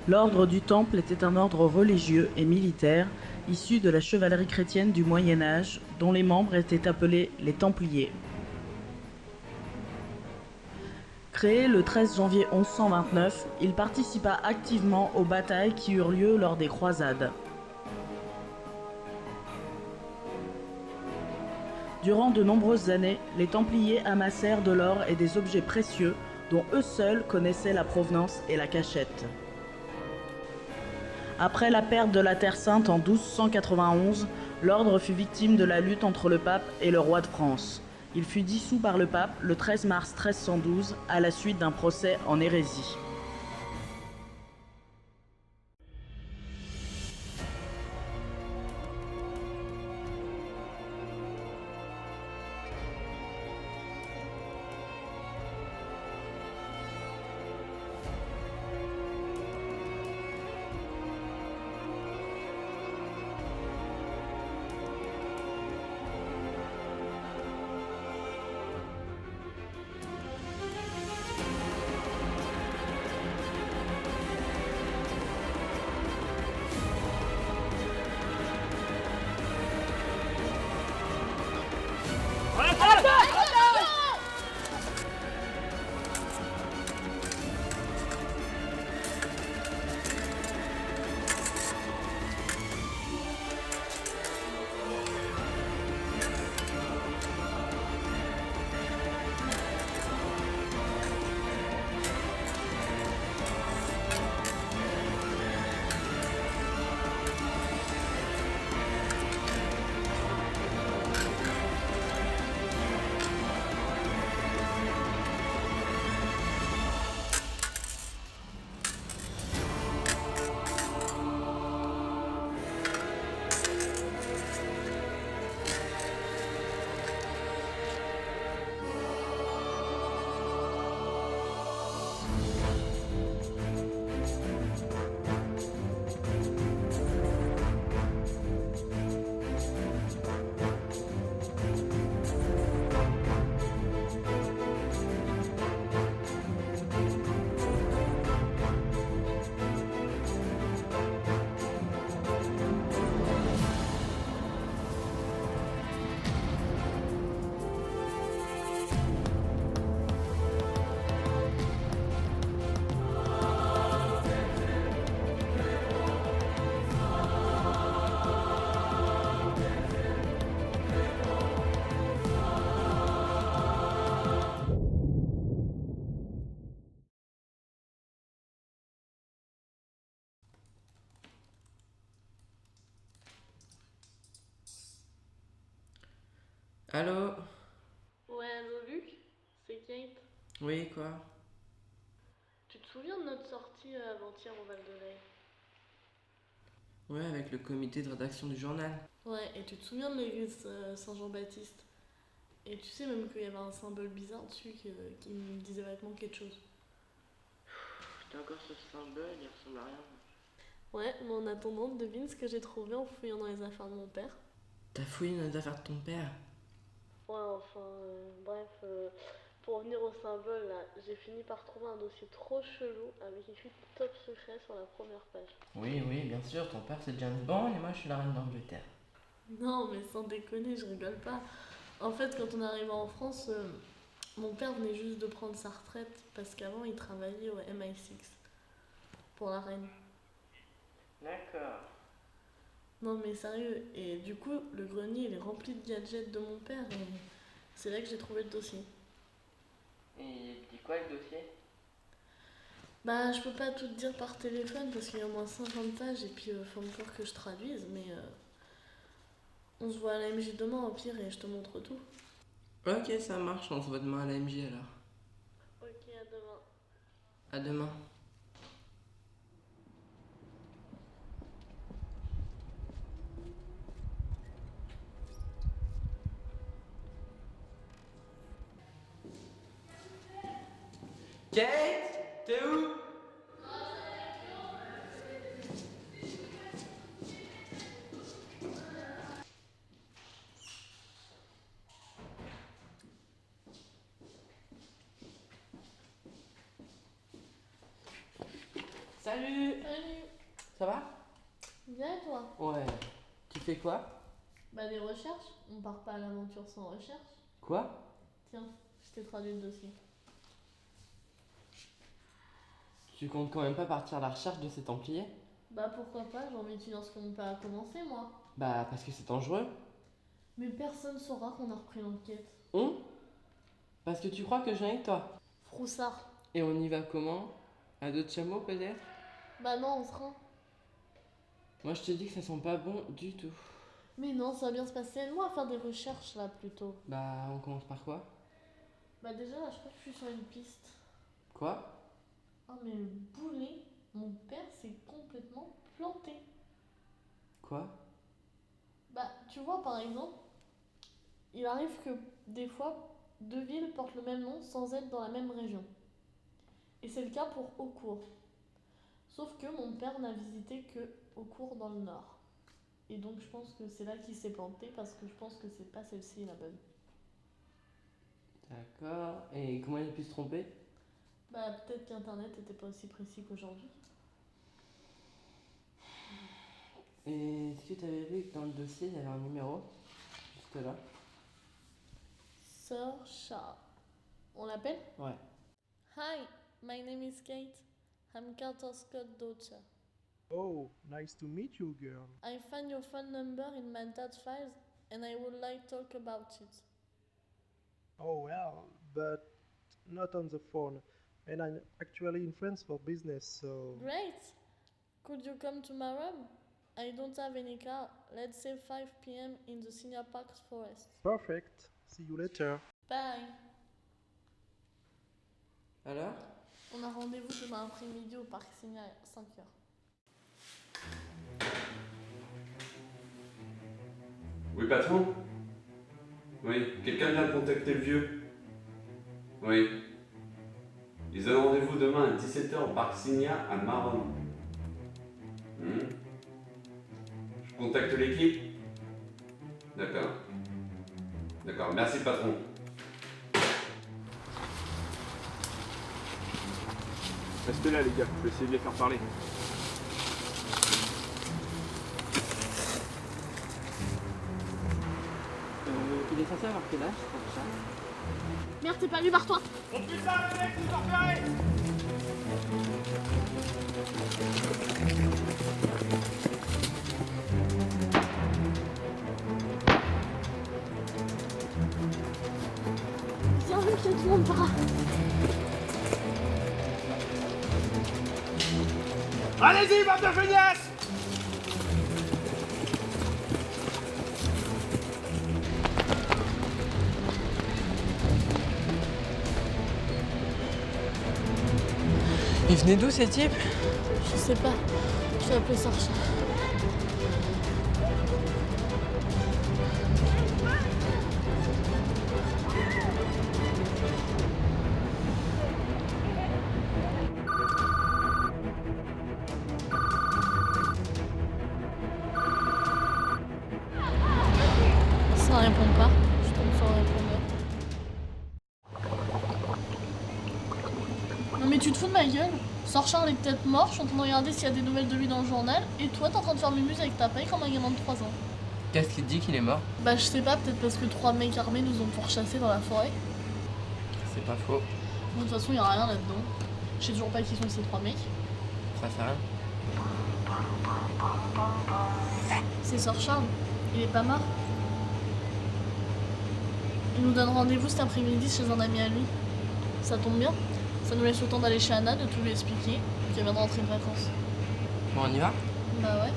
L'ordre du Temple était un ordre religieux et militaire issu de la chevalerie chrétienne du Moyen Âge, dont les membres étaient appelés les Templiers. Créé le 13 janvier 1129, il participa activement aux batailles qui eurent lieu lors des croisades. Durant de nombreuses années, les Templiers amassèrent de l'or et des objets précieux dont eux seuls connaissaient la provenance et la cachette. Après la perte de la Terre Sainte en 1291, l'ordre fut victime de la lutte entre le pape et le roi de France. Il fut dissous par le pape le 13 mars 1312 à la suite d'un procès en hérésie. Allô? Ouais, allô Luc, c'est Kate. Oui, quoi? Tu te souviens de notre sortie avant-hier au Val de Lay? Ouais, avec le comité de rédaction du journal. Ouais, et tu te souviens de l'église Saint-Jean-Baptiste? Et tu sais même qu'il y avait un symbole bizarre dessus qui me disait vachement quelque chose. Putain, encore ce symbole, il ressemble à rien. Ouais, mais en attendant, devine ce que j'ai trouvé en fouillant dans les affaires de mon père. T'as fouillé dans les affaires de ton père? Ouais, enfin, bref, pour revenir au symbole là, j'ai fini par trouver un dossier trop chelou avec écrit top secret sur la première page. Oui, oui, bien sûr, ton père c'est James Bond et moi je suis la reine d'Angleterre. Non, mais sans déconner, je rigole pas. En fait, quand on arrivait en France, mon père venait juste de prendre sa retraite parce qu'avant il travaillait au MI6 pour la reine. D'accord. Non mais sérieux, et du coup le grenier il est rempli de gadgets de mon père et c'est là que j'ai trouvé le dossier. Et il dit quoi le dossier? Bah je peux pas tout te dire par téléphone parce qu'il y a au moins 50 pages et puis faut encore que je traduise mais on se voit à la MJ demain au pire et je te montre tout. Ok, ça marche, on se voit demain à la MJ alors. Ok, à demain. À demain. Kate? T'es où? Salut! Salut. Ça va? Bien et toi? Ouais. Tu fais quoi? Bah des recherches. On part pas à l'aventure sans recherche. Quoi? Tiens, je t'ai traduit le dossier. Tu comptes quand même pas partir à la recherche de ces Templiers? Bah pourquoi pas, j'ai envie de finir ce qu'on peut à commencer moi. Bah, parce que c'est dangereux. Mais personne saura qu'on a repris l'enquête. Parce que tu crois que je viens avec toi. Froussard. Et on y va comment? À dos de chameau peut-être? Bah non, on se rend. Moi je te dis que ça sent pas bon du tout. Mais non, ça va bien se passer. Aide-moi à faire des recherches là plutôt. Bah, on commence par quoi? Bah déjà là, je crois que je suis sur une piste. Quoi? Oh mais le boulet, mon père s'est complètement planté. Quoi? Bah tu vois par exemple, il arrive que des fois, deux villes portent le même nom sans être dans la même région. Et c'est le cas pour Aucourt. Sauf que mon père n'a visité que Aucourt dans le nord. Et donc je pense que c'est là qu'il s'est planté parce que je pense que c'est pas celle-ci la bonne. D'accord. Et comment il a pu se tromper? Bah peut-être qu'Internet était pas aussi précis qu'aujourd'hui. Et est-ce que tu avais vu que dans le dossier il y avait un numéro? Juste là. Sir Charles. On l'appelle? Ouais. Hi, my name is Kate. I'm Carter Scott's daughter. Oh, nice to meet you, girl. I found your phone number in my dad's files and I would like to talk about it. Oh, well, but not on the phone. And I'm actually in France for business, so. Great! Could you come to my room? I don't have any car. Let's say 5 p.m. in the Senior Parks Forest. Perfect. See you later. Bye! Alors? On a rendez-vous demain après-midi au parc Signa à 5h. Oui, patron? Oui, quelqu'un vient de contacter le vieux? Oui. Ils ont rendez-vous demain à 17h au parc Signa à Maron. Je contacte l'équipe? D'accord. D'accord, merci patron. Restez là les gars, je vais essayer de les faire parler. Il est censé avoir quel âge, ça? Merde, t'es pas lui, barre-toi! Oh putain les mecs, vous en repérez! Viens vu que tout le monde part. Allez-y, bande de feignasses! Il venait d'où ces types? Je sais pas, je vais appeler Sarcha. Ça répond pas, je tombe sur le répondeur. Non mais tu te fous de ma gueule? Sors Charles est peut-être mort, je suis en train de regarder s'il y a des nouvelles de lui dans le journal, et toi t'es en train de faire mumuse avec ta paille comme un gamin de 3 ans. Qu'est-ce qui te dit qu'il est mort? Bah je sais pas, peut-être parce que 3 mecs armés nous ont pourchassés dans la forêt. C'est pas faux. Bon, de toute façon, y a rien là-dedans. Je sais toujours pas qui sont ces 3 mecs. Ça fait rien. C'est Sir Charles, il est pas mort. Il nous donne rendez-vous cet après-midi chez un ami à lui. Ça tombe bien, ça nous laisse le temps d'aller chez Anna, de tout lui expliquer, puis elle vient de rentrer de vacances. Bon, on y va? Bah ouais.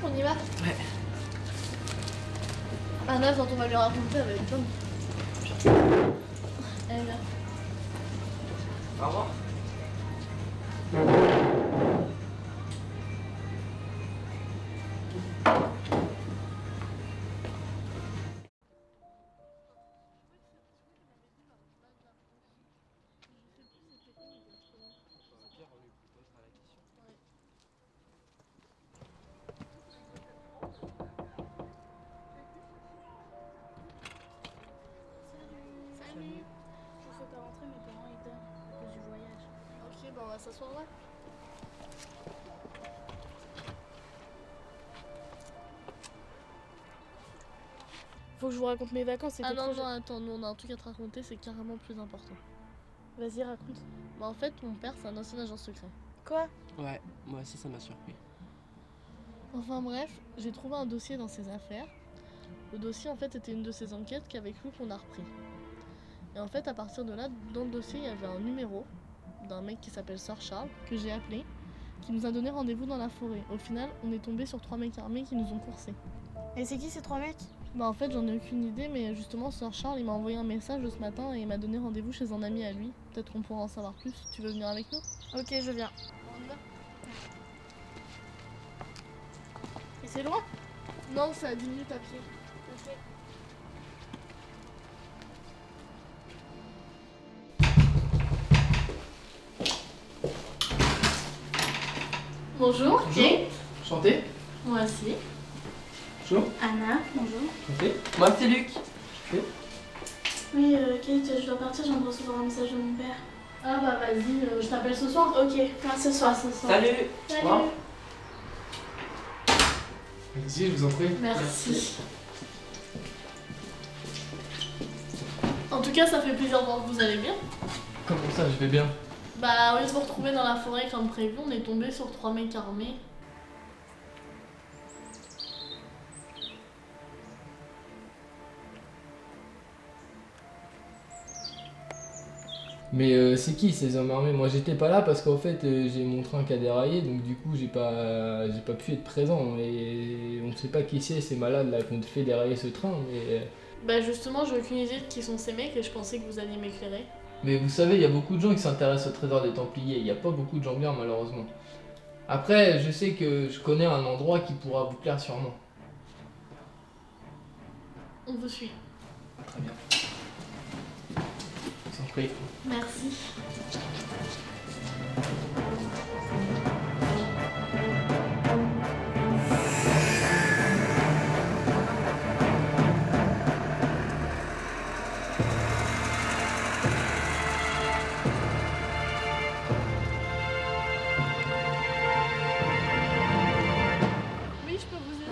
On y va? Ouais. Anna, quand on va lui raconter, elle va être bonne. Allez, viens. Au revoir. s'asseoir là. Faut que je vous raconte mes vacances, c'était Ah non, trop non, attends, nous on a un truc à te raconter, c'est carrément plus important. Vas-y, raconte. Bah en fait, mon père, c'est un ancien agent secret. Quoi? Ouais, moi aussi ça m'a surpris. Enfin bref, j'ai trouvé un dossier dans ses affaires. Le dossier en fait était une de ses enquêtes qu'avec lui qu'on a repris. Et en fait à partir de là, dans le dossier il y avait un numéro d'un mec qui s'appelle Sir Charles, que j'ai appelé, qui nous a donné rendez-vous dans la forêt. Au final, on est tombé sur 3 mecs armés qui nous ont coursés. Et c'est qui ces 3 mecs? Bah en fait j'en ai aucune idée, mais justement Sir Charles il m'a envoyé un message ce matin et il m'a donné rendez-vous chez un ami à lui. Peut-être qu'on pourra en savoir plus. Tu veux venir avec nous? Ok, je viens. On y va. Et c'est loin? Non, c'est à 10 minutes à pied. Ok. Bonjour. Bonjour. Enchanté. Moi aussi. Bonjour. Anna, bonjour. Enchanté. Moi c'est Luc. Oui, Kate, je dois partir, je viens de recevoir un message de mon père. Ah bah vas-y, je t'appelle ce soir. Ok, merci ce soir. Ce soir. Salut. Salut. Au revoir. Allez-y, je vous en prie. Merci. En tout cas, ça fait plaisir de voir que vous allez bien. Comment ça, je vais bien? Bah, au lieu de vous retrouver dans la forêt comme prévu, on est tombé sur 3 mecs armés. Mais c'est qui ces hommes armés? Moi j'étais pas là parce qu'en fait j'ai mon train qui a déraillé donc du coup j'ai pas pu être présent et on sait pas qui c'est ces malades là qui ont fait dérailler ce train Bah justement, j'ai aucune idée de qui sont ces mecs et je pensais que vous alliez m'éclairer. mais vous savez il y a beaucoup de gens qui s'intéressent au trésor des Templiers, il y a pas beaucoup de gens bien malheureusement. Après je sais que je connais un endroit qui pourra vous plaire sûrement. On vous suit. Très bien. Je vous en prie. Merci. Oui, je peux vous aider.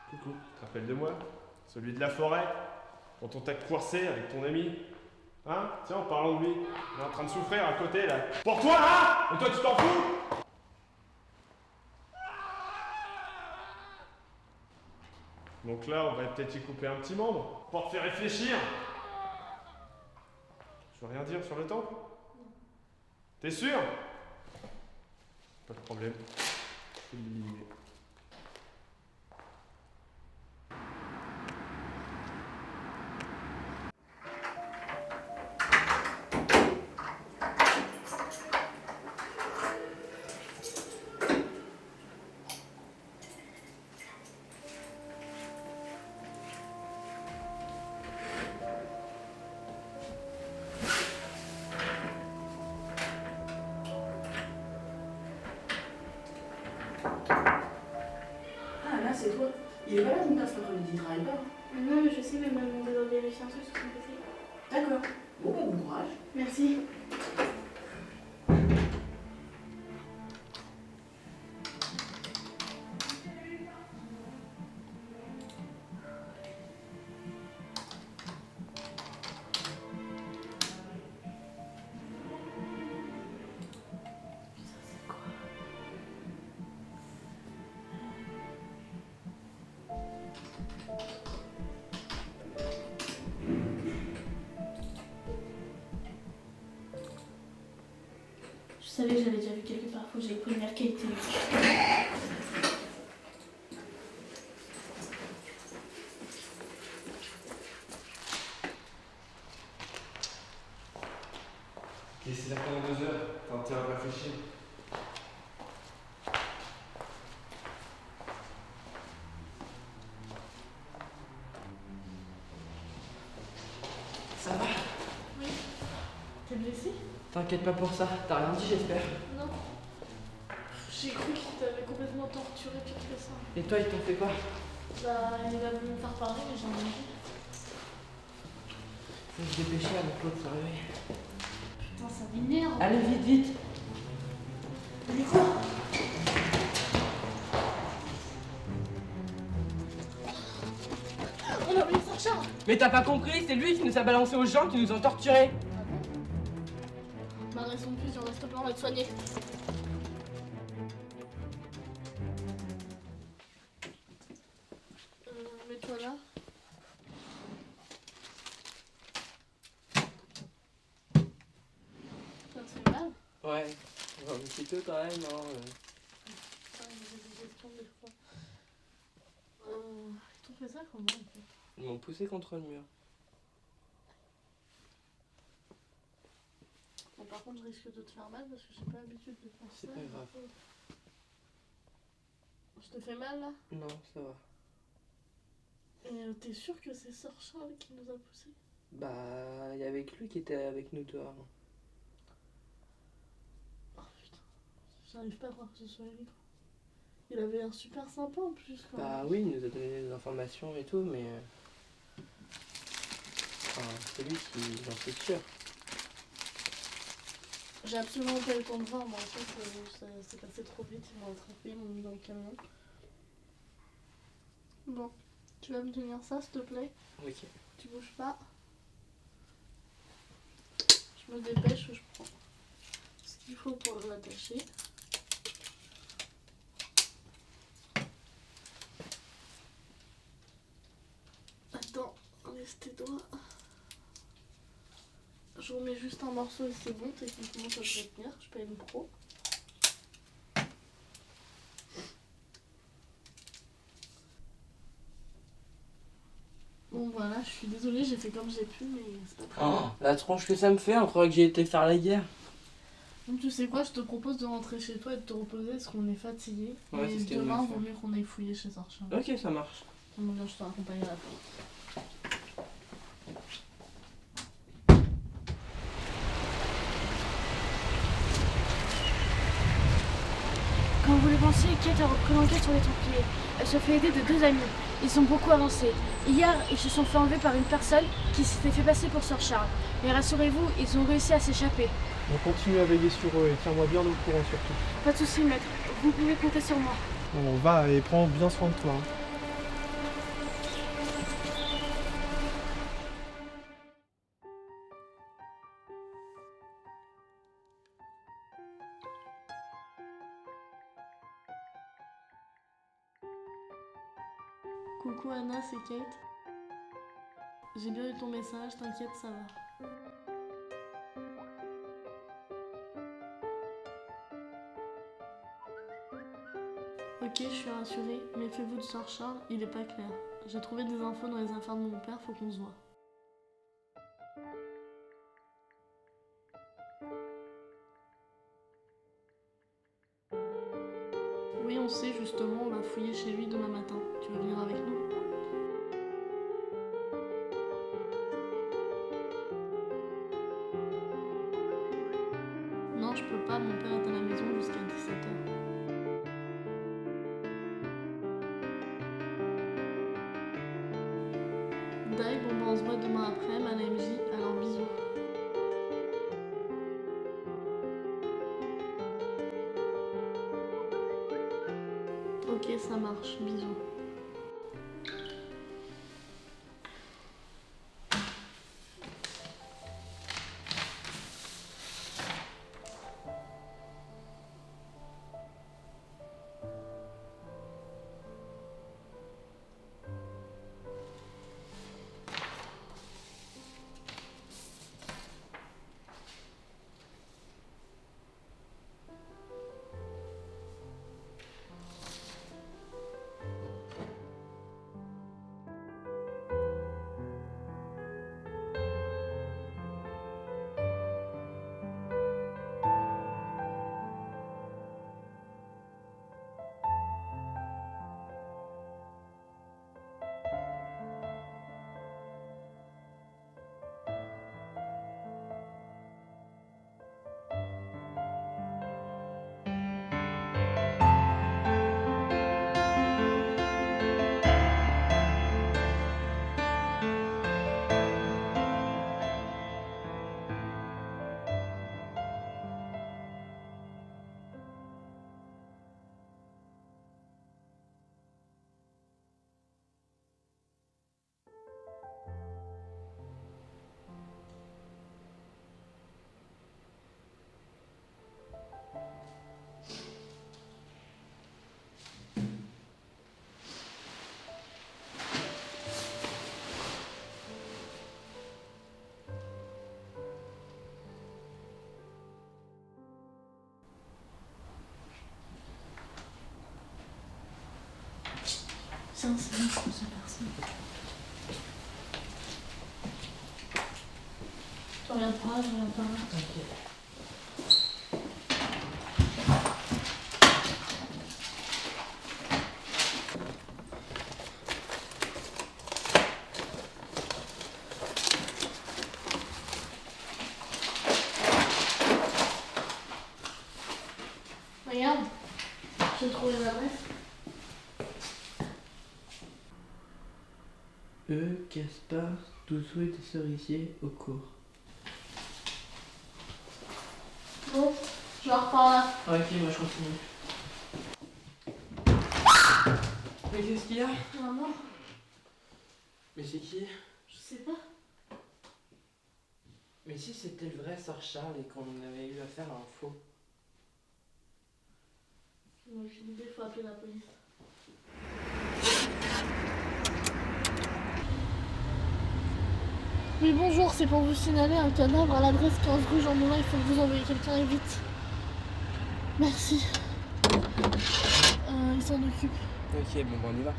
Coucou, tu te rappelles de moi? Celui de la forêt? Quand on t'a coincé avec ton ami? Hein? Tiens, en parlant de lui, il est en train de souffrir à côté là. Pour toi, hein? Et toi, tu t'en fous? Donc là, on va peut-être y couper un petit membre pour te faire réfléchir. Je veux rien dire sur le temple? T'es sûr? Pas de problème. Je vais l'éliminer. Ah là, c'est toi. Il est pas là ton père cet après-midi, il travaille pas. Non, mais je sais, mais il m'a demandé de vérifier un truc sur son PC. D'accord. Bon, bah, bon courage. Merci. Je savais que j'avais déjà vu quelque part, faut que j'aille prévenir Kate. Et c'est pendant 2 heures, t'as intérêt à réfléchir. Ça va? T'es blessé? T'inquiète pas pour ça, t'as rien dit j'espère. Non. J'ai cru qu'il t'avait complètement torturé pire que ça. Et toi ils t'ont fait quoi? Bah, il va me faire parler, mais j'en ai dit. Faut se dépêcher avant que Claude se réveille. Putain, ça m'énerve. Allez vite, vite. Mais quoi? On a oublié Sarchard. Mais t'as pas compris, c'est lui qui nous a balancé aux gens, qui nous ont torturés. Ma raison de plus, on reste pas, on va te soigner. Mets-toi là. Ça te fait mal? Ouais, un petit peu quand même, hein. Ah, j'ai des questions des fois. Ils t'ont fait ça comment en fait? Ils m'ont poussé contre le mur. Bon, par contre, je risque de te faire mal parce que j'ai pas l'habitude de faire ça. C'est pas grave. Je te fais mal là? Non, ça va. Et t'es sûr que c'est Sir Charles qui nous a poussés? Bah, il y avait que lui qui était avec nous dehors. Oh putain, j'arrive pas à croire que ce soit lui. Il avait l'air super sympa en plus quand Bah même. oui, il nous a donné des informations et tout, mais... Enfin, c'est lui qui... j'en suis sûr. J'ai absolument pas eu le temps de voir, mais en fait, ça s'est passé trop vite. Ils m'ont attrapé, ils m'ont mis dans le camion. Bon, tu vas me tenir ça s'il te plaît? Ok. Tu bouges pas. Je me dépêche, je prends ce qu'il faut pour l'attacher. Attends, laisse tes doigts. Je remets juste un morceau et c'est bon, techniquement ça devrait tenir, je paye une pro. Bon voilà, je suis désolée, j'ai fait comme j'ai pu, mais c'est pas très grave. La tronche que ça me fait, on croirait que j'ai été faire la guerre. Donc tu sais quoi, je te propose de rentrer chez toi et de te reposer parce qu'on est fatigué. Ouais, c'est et ce qu'il demain, vaut il mieux vaut mieux qu'on aille fouiller chez Sarchin. Ok, ça marche. Bon, bien, je te raccompagne à la porte. Quand vous le pensiez, Kate a repris l'enquête sur les Templiers. Elle se fait aider de 2 amis. Ils ont beaucoup avancé. Hier, ils se sont fait enlever par une personne qui s'était fait passer pour Sir Charles. Mais rassurez-vous, ils ont réussi à s'échapper. On continue à veiller sur eux et tiens-moi bien au courant surtout. Pas de soucis, maître. Vous pouvez compter sur moi. On va et prends bien soin de toi. Coucou Anna, c'est Kate. J'ai bien eu ton message, t'inquiète, ça va. Ok, je suis rassurée. Méfiez-vous de Sir Charles, il est pas clair. J'ai trouvé des infos dans les affaires de mon père, faut qu'on se voit. Oui, on sait justement, on va fouiller chez lui demain matin. Tu veux venir avec nous? Non, je peux pas, mon père est à la maison jusqu'à 17h. Dai, bon bah on se voit demain après, à la MJ, alors bisous. Ok, ça marche, bisous. Tiens, c'est bon, comme ça, personne. Je regarde par là, je regarde par là. Ok. Regarde, j'ai trouvé l'adresse. Gaspard, 12 rue des Cerisiers, au cours. Bon, je repars là. Ok, moi je continue. Mais qu'est-ce qu'il y a? Maman, Mais c'est qui? je sais pas. Mais si c'était le vrai Sir Charles et qu'on avait eu affaire à un faux. Moi, j'ai une idée, faut appeler la police. Oui, bonjour, c'est pour vous signaler un cadavre à l'adresse 15 rue Jean Moulin. Il faut que vous envoyiez quelqu'un et vite. Merci. Il s'en occupe. Ok, bon, on y va.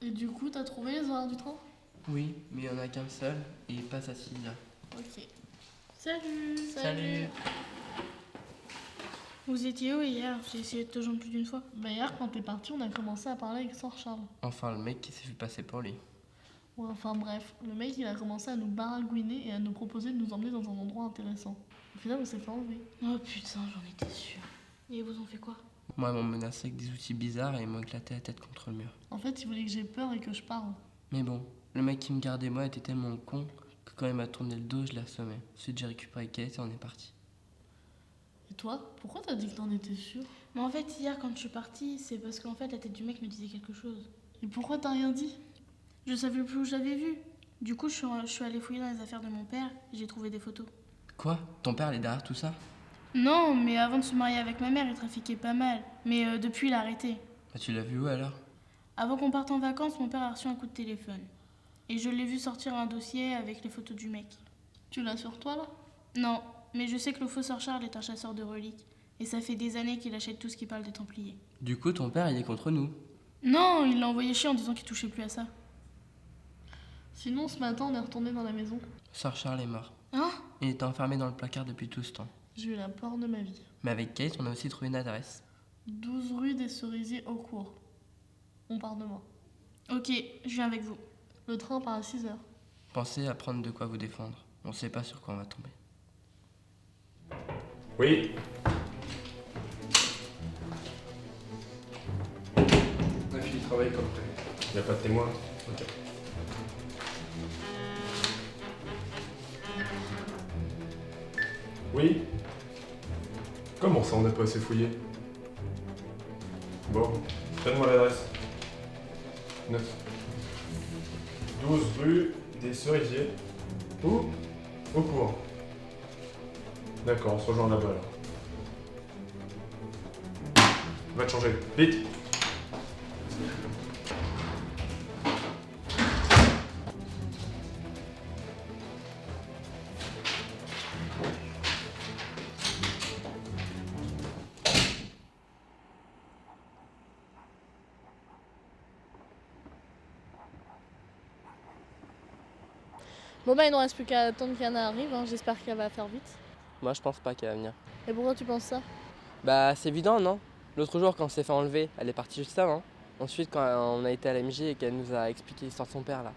Et du coup, t'as trouvé les horaires du train? Oui, mais il n'y en a qu'un seul et il passe à 6h. Ok. Salut. Salut. Vous étiez où hier? J'ai essayé de te joindre plus d'une fois. Bah hier, quand t'es parti, on a commencé à parler avec Sir Charles. Enfin, le mec qui s'est fait passer pour lui. Ouais, enfin bref, le mec il a commencé à nous baragouiner et à nous proposer de nous emmener dans un endroit intéressant. Au final, on s'est fait enlever. Oh putain, j'en étais sûre. Et ils vous ont fait quoi? Moi, ils m'ont menacé avec des outils bizarres et ils m'ont éclaté la tête contre le mur. En fait, il voulait que j'ai peur et que je parle. Mais bon, le mec qui me gardait moi était tellement con que quand il m'a tourné le dos, je l'ai assommé. Ensuite, j'ai récupéré Kate et on est parti. Et toi, pourquoi t'as dit que t'en étais sûr? Mais en fait, hier, quand je suis partie, c'est parce qu'en fait, la tête du mec me disait quelque chose. Et pourquoi t'as rien dit? Je savais plus où je l'avais vu. Du coup, je suis allée fouiller dans les affaires de mon père et j'ai trouvé des photos. Quoi? Ton père, il est derrière tout ça? Non, mais avant de se marier avec ma mère, il trafiquait pas mal. Mais depuis, il a arrêté. Bah, tu l'as vu où alors? Avant qu'on parte en vacances, mon père a reçu un coup de téléphone. Et je l'ai vu sortir un dossier avec les photos du mec. Tu l'as sur toi là? Non, mais je sais que le faux Sir Charles est un chasseur de reliques. Et ça fait des années qu'il achète tout ce qui parle des Templiers. Du coup, ton père, il est contre nous. Non, il l'a envoyé chier en disant qu'il touchait plus à ça. Sinon, ce matin, on est retourné dans la maison. Sir Charles est mort. Hein? Il était enfermé dans le placard depuis tout ce temps. J'ai eu la peur de ma vie. Mais avec Kate, on a aussi trouvé une adresse. 12 rue des Cerisiers au cours. On part demain. Ok, je viens avec vous. Le train part à 6h. Pensez à prendre de quoi vous défendre. On sait pas sur quoi on va tomber. Oui. La fille travaille comme prévu. Il n'y a pas de témoin? Ok. Oui. Comment ça, on n'a pas assez fouillé? Bon, donne-moi l'adresse. 9. 12 rue des Cerisiers. Où? Au cours. D'accord, on se rejoint là-bas alors. Va te changer, vite! Bon bah il ne reste plus qu'à attendre qu'Anna arrive, hein. J'espère qu'elle va faire vite. Moi, je pense pas qu'elle va venir. Et pourquoi tu penses ça? Bah, c'est évident, non? L'autre jour, quand on s'est fait enlever, elle est partie juste avant. Ensuite, quand on a été à la MJ et qu'elle nous a expliqué l'histoire de son père, là,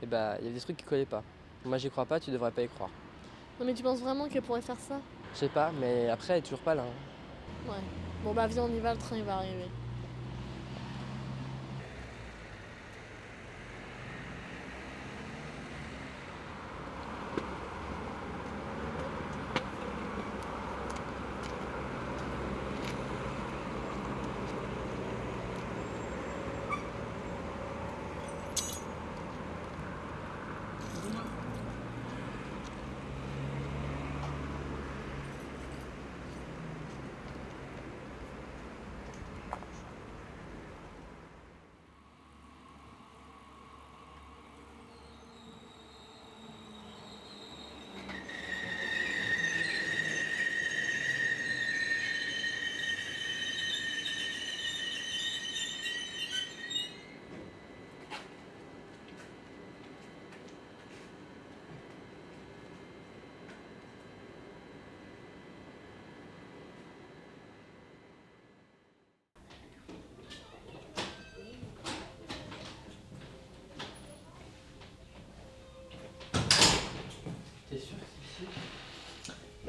et bah, il y a des trucs qui collaient pas. Moi, j'y crois pas, tu devrais pas y croire. Non mais tu penses vraiment qu'elle pourrait faire ça? Je sais pas, mais après, elle est toujours pas là. Hein. Ouais. Bon bah viens on y va, le train il va arriver.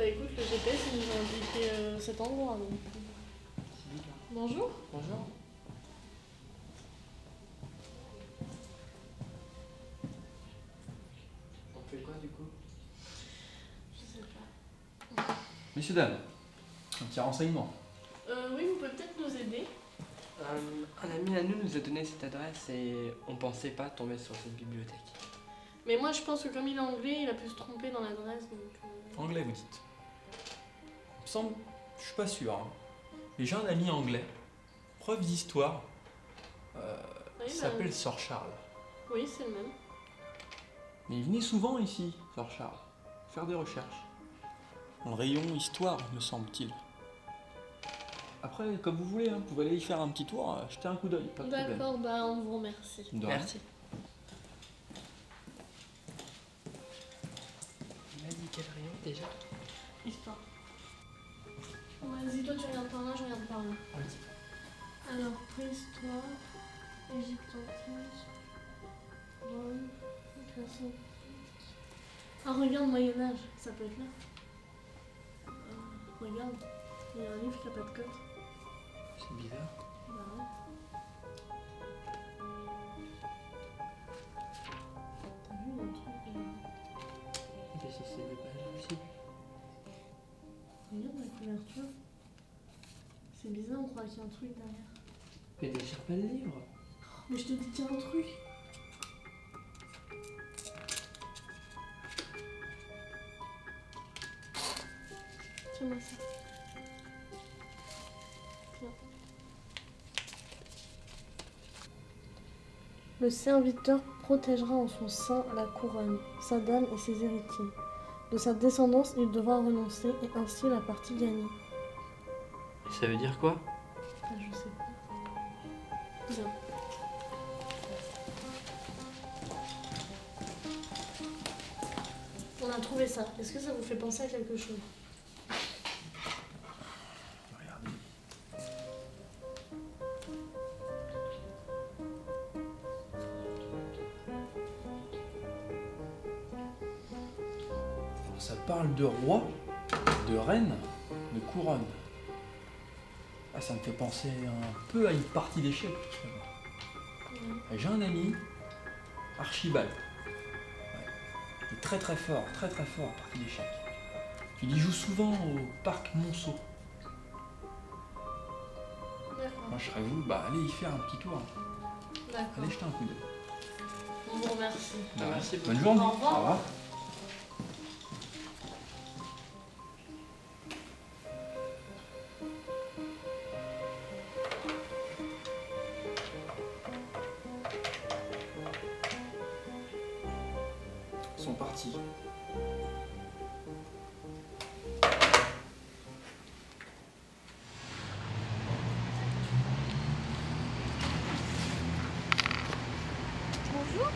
Bah écoute, le GPS il nous a indiqué cet endroit donc. Bonjour. Bonjour. On fait quoi du coup? Je sais pas. Messieurs, dames, un petit renseignement. Oui, vous pouvez peut-être nous aider. Un ami à nous a donné cette adresse et on pensait pas tomber sur cette bibliothèque. Mais moi je pense que comme il est anglais, il a pu se tromper dans l'adresse donc. Anglais, vous dites. Il me semble, je suis pas sûr. Hein. Mais j'ai un ami anglais, prof d'histoire, Oui, qui s'appelle Sir Charles. Oui, c'est le même. Mais il venait souvent ici, Sir Charles, faire des recherches. Dans le rayon histoire, me semble-t-il. Après, comme vous voulez, hein, vous pouvez aller y faire un petit tour, jeter un coup d'œil, pas de problème. D'accord, bah on vous remercie. De rien. Merci. Il m'a dit quel rayon déjà? Histoire. Vas-y, toi tu regardes par là, je regarde par là. Alors, préhistoire, Égypte antique, Rome, Grèce antique. Ah, regarde, Moyen-Âge, ça peut être là. Regarde, il y a un livre qui n'a pas de code. C'est bizarre. Bah ouais. T'as vu, il y a un truc. Des sociétés de page aussi. Regarde la couverture. C'est bizarre, on croit qu'il y a un truc derrière. Mais déchire pas le livre. Mais je te dis qu'il y a un truc. Tiens-moi ça. Tiens. Le serviteur protégera en son sein la couronne, sa dame et ses héritiers. De sa descendance, il devra renoncer et ainsi la partie gagnée. Ça veut dire quoi? Ah, je sais pas. Viens. On a trouvé ça. Est-ce que ça vous fait penser à quelque chose? Alors, ça parle de roi, de reine, de couronne. Ah, ça me fait penser un peu à une partie d'échecs. J'ai un ami, Archibald. Ouais. Il est très fort en partie d'échecs. Il y joue souvent au parc Monceau. D'accord. Moi je serais vous, bah allez y faire un petit tour. D'accord. Allez jeter un coup d'œil. On vous remercie. Merci Bonne journée. Au revoir. Au revoir. Ils sont partis. Bonjour.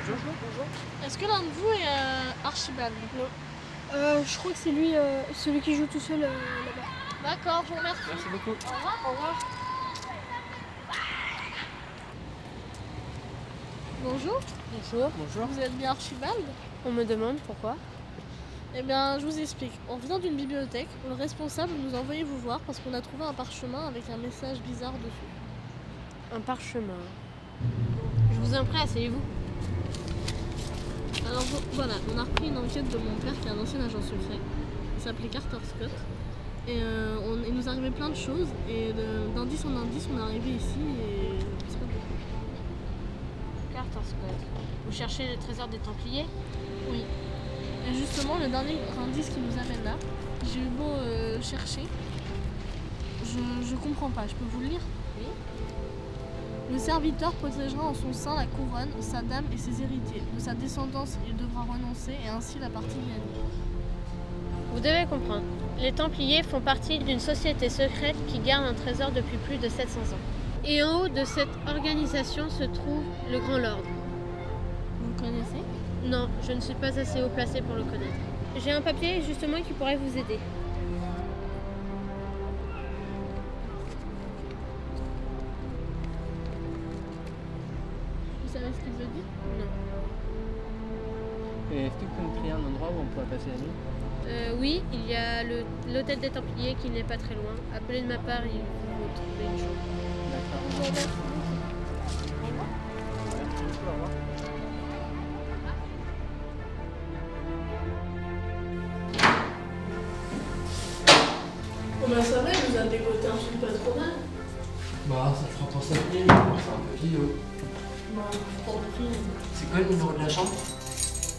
Bonjour. Est-ce que l'un de vous est Archibald? Je crois que c'est lui, celui qui joue tout seul là-bas. D'accord, je vous remercie. Merci beaucoup. Au revoir. Au revoir. Bonjour. Bonjour. Bonjour. Vous êtes bien Archibald? On me demande pourquoi. Eh bien, je vous explique. On vient d'une bibliothèque où le responsable nous a envoyé vous voir parce qu'on a trouvé un parchemin avec un message bizarre dessus. Un parchemin. Je vous en prie, asseyez-vous. Alors voilà, on a repris une enquête de mon père qui est un ancien agent secret. Il s'appelait Carter Scott. Et il nous arrivait plein de choses. Et d'indice en indice, on est arrivé ici et on sait pas pourquoi. Carter Scott. Vous cherchez le trésor des Templiers? Oui. Et justement, le dernier indice qui nous amène là, j'ai eu beau chercher, je comprends pas. Je peux vous le lire? Oui. Le serviteur protégera en son sein la couronne, sa dame et ses héritiers. De sa descendance, il devra renoncer et ainsi la partie gagnée. Vous devez comprendre. Les Templiers font partie d'une société secrète qui garde un trésor depuis plus de 700 ans. Et en haut de cette organisation se trouve le Grand Lord. Vous le connaissez? Non, je ne suis pas assez haut placé pour le connaître. J'ai un papier justement qui pourrait vous aider. Vous savez ce qu'il veut dire? Non. Et est-ce que vous pouvez me créer un endroit où on pourrait passer la nuit? Oui, il y a l'hôtel des Templiers qui n'est pas très loin. Appelez de ma part, il vous trouver une chambre. D'accord. Je vous remercie. Oh bah ça va, il nous a dégoté un truc pas trop mal. Bah, ça fera penser à pied, mais c'est un peu vidéo. Bah, je prends le prix. C'est quoi le numéro de la chambre?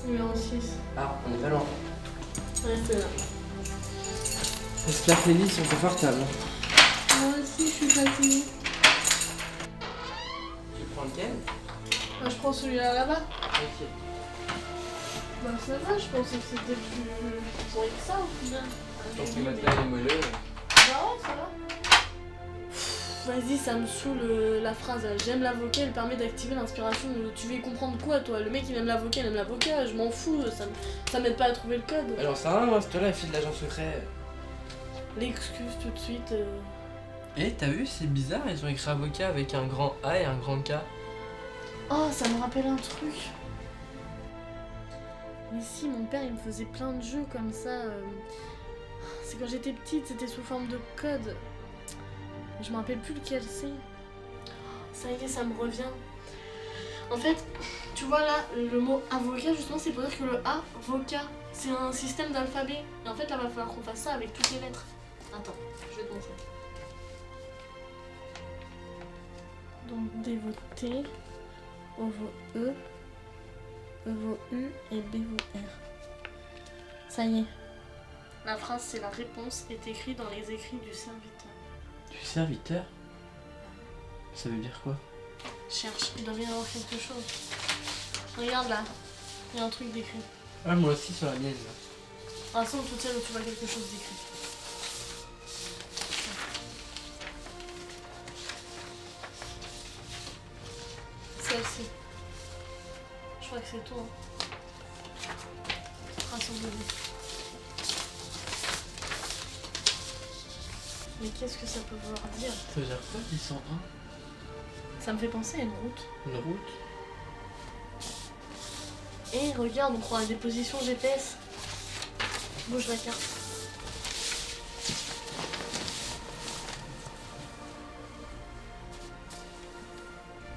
Numéro 6. Ah, on est pas loin. Ouais, c'est là. J'espère que les lits sont confortables. Moi aussi, je suis fatiguée. Tu prends lequel? Bah, je prends celui-là là-bas. Ok. Bah, ça va, je pensais que c'était plus pourri que ça au final. Je pense que maintenant il est moelleux. Bah ouais, ça va. Vas-y, ça me saoule la phrase. J'aime l'avocat, elle permet d'activer l'inspiration. Tu veux y comprendre quoi, toi? Le mec, il aime l'avocat, il aime l'avocat. Je m'en fous, ça m'aide pas à trouver le code. Alors ça rien, moi, c'est toi la fille de l'agent secret. L'excuse tout de suite. Eh, t'as vu, c'est bizarre, ils ont écrit avocat avec un grand A et un grand K. Oh, ça me rappelle un truc. Mais si, mon père, il me faisait plein de jeux comme ça. C'est quand j'étais petite, c'était sous forme de code. Je me rappelle plus lequel c'est. Ça y est, ça me revient. En fait, tu vois là, le mot avocat, justement, c'est pour dire que le A, vocat, c'est un système d'alphabet. Et en fait, là, va falloir qu'on fasse ça avec toutes les lettres. Attends, je vais te montrer. Donc, D vaut T, O vaut E, E vaut U et B vaut R. Ça y est. La phrase, c'est la réponse, est écrite dans les écrits du serviteur. Du serviteur? Ça veut dire quoi? Cherche, il doit bien y avoir quelque chose. Regarde là, il y a un truc d'écrit. Ah, moi aussi sur la mienne. Ah, ça, toute seule où tu vois quelque chose d'écrit. Celle-ci. Je crois que c'est tout. Hein. Rassemble-les. Mais qu'est-ce que ça peut vouloir dire? Ça veut dire quoi, 101? Ça me fait penser à une route. Une route? Et regarde, on croit à des positions GPS. Bouge la carte.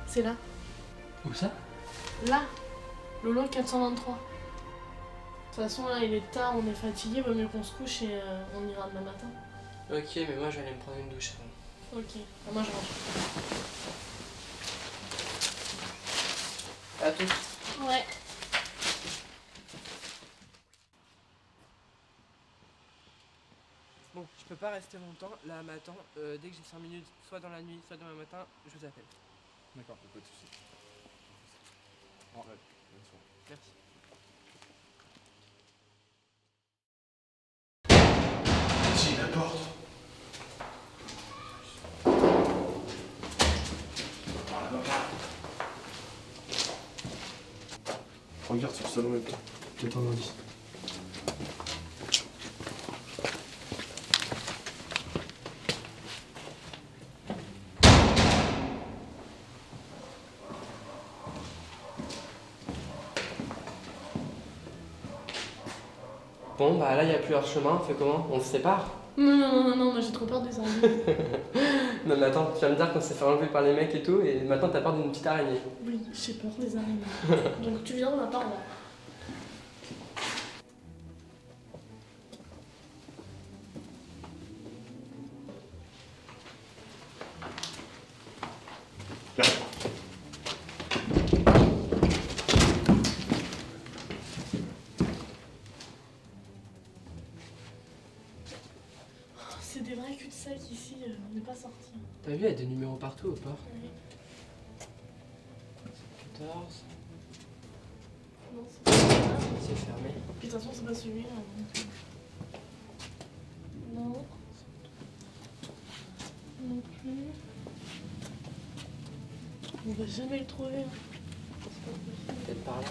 C'est là. Où ça? Là. Le lot 423. De toute façon, là, il est tard, on est fatigué, vaut mieux qu'on se couche et on ira demain matin. Ok, mais moi je vais aller me prendre une douche avant. Ok, moi je rentre. À tout. Ouais. Bon, je peux pas rester longtemps, là m'attend. Dès que j'ai 5 minutes, soit dans la nuit, soit demain matin, je vous appelle. D'accord, pas de soucis. Ouais, bien sûr. Merci. Si, la porte. Regarde sur le salon en même temps. Peut-être un indice. Bon, bah là, il n'y a plus leur chemin, on fait comment? On se sépare? Non, moi j'ai trop peur des araignées. Non, mais attends, tu vas me dire qu'on s'est fait enlever par les mecs et tout, et maintenant t'as peur d'une petite araignée. Oui, j'ai peur des araignées. Donc tu viens, on va par là. C'est des vrais cul-de-sac ici, on n'est pas sortis. T'as vu, il y a des numéros partout ou pas? Oui. 14. Non, c'est pas ça. C'est fermé. Puis de toute façon, c'est pas celui-là. Donc... Non. Non plus. On va jamais le trouver. Hein. C'est pas possible. Peut-être par là.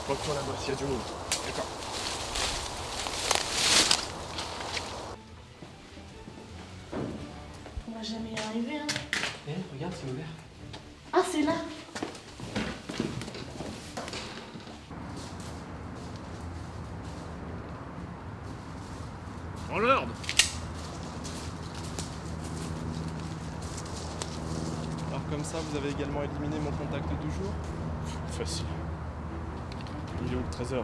Prends-toi là-bas, s'il y a du monde. D'accord. va jamais y arriver, hein. Eh, regarde, c'est ouvert. Ah, c'est là. En l'ordre. Alors comme ça, vous avez également éliminé mon contact du jour? Facile. Il est où le trésor?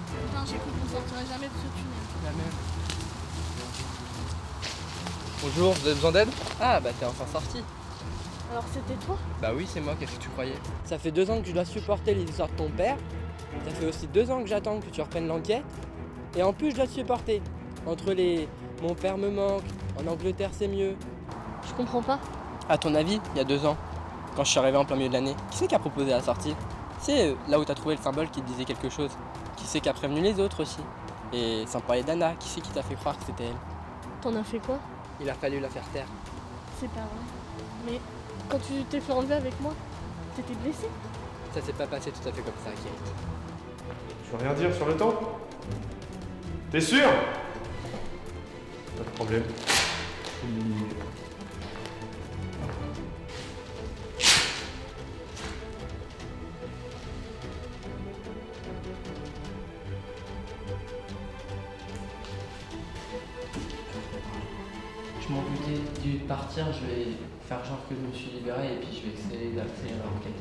Putain, j'ai cru qu'on sortirait jamais de ce tunnel. La même. Bonjour, vous avez besoin d'aide? Ah, bah t'es enfin sorti. Alors c'était toi? Bah oui, c'est moi, qu'est-ce que tu croyais? Ça fait 2 ans que je dois supporter les histoires de ton père. Ça fait aussi 2 ans que j'attends que tu reprennes l'enquête. Et en plus, je dois te supporter. Entre les mon père me manque, en Angleterre c'est mieux. Je comprends pas. À ton avis, il y a 2 ans, quand je suis arrivé en plein milieu de l'année, qui c'est qui a proposé la sortie? C'est là où t'as trouvé le symbole qui te disait quelque chose. Qui c'est qui a prévenu les autres aussi? Et sans parler d'Anna, qui c'est qui t'a fait croire que c'était elle? T'en as fait quoi? Il a fallu la faire taire. C'est pas vrai. Mais quand tu t'es fait enlever avec moi, t'étais blessé? Ça s'est pas passé tout à fait comme ça, Kate. Je veux rien dire sur le temps? T'es sûr? Pas de problème. Je m'en doutais dû partir, je vais faire genre que je me suis libéré et puis je vais essayer d'accélérer l'enquête.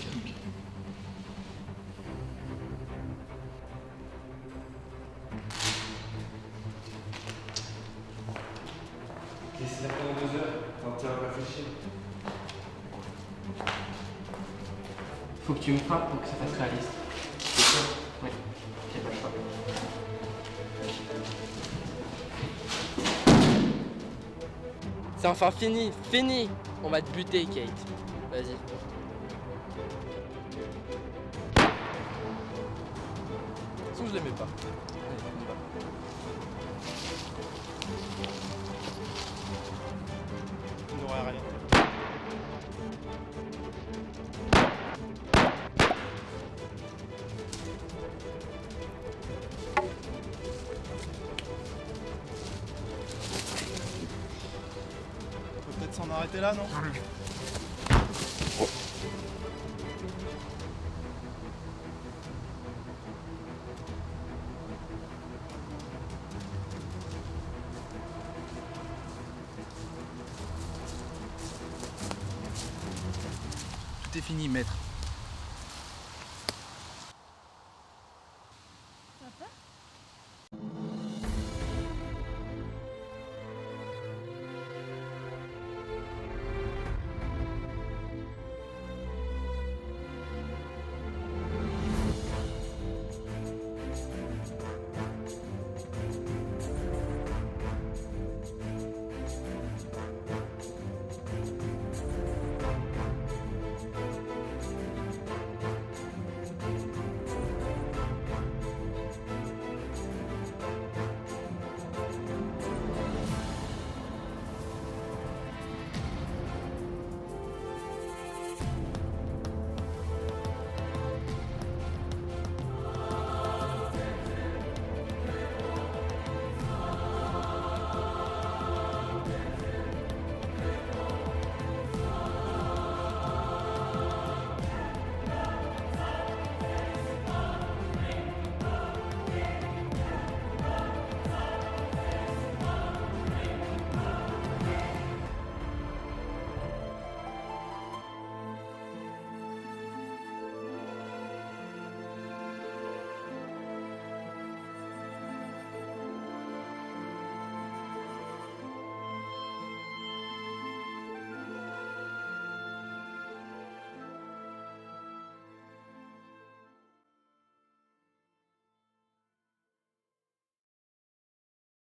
Qu'est-ce qu'il y a pendant 2 heures? T'as intérêt à réfléchir. Faut que tu me frappes pour que ça fasse réaliste. C'est ça? Oui, j'ai pas le choix. C'est enfin fini, fini! On va te buter, Kate. Vas-y. Sauf je l'aimais pas. Allez, on y va. Il n'aurait rien. On peut peut-être s'en arrêter là, non? Tout est fini, maître.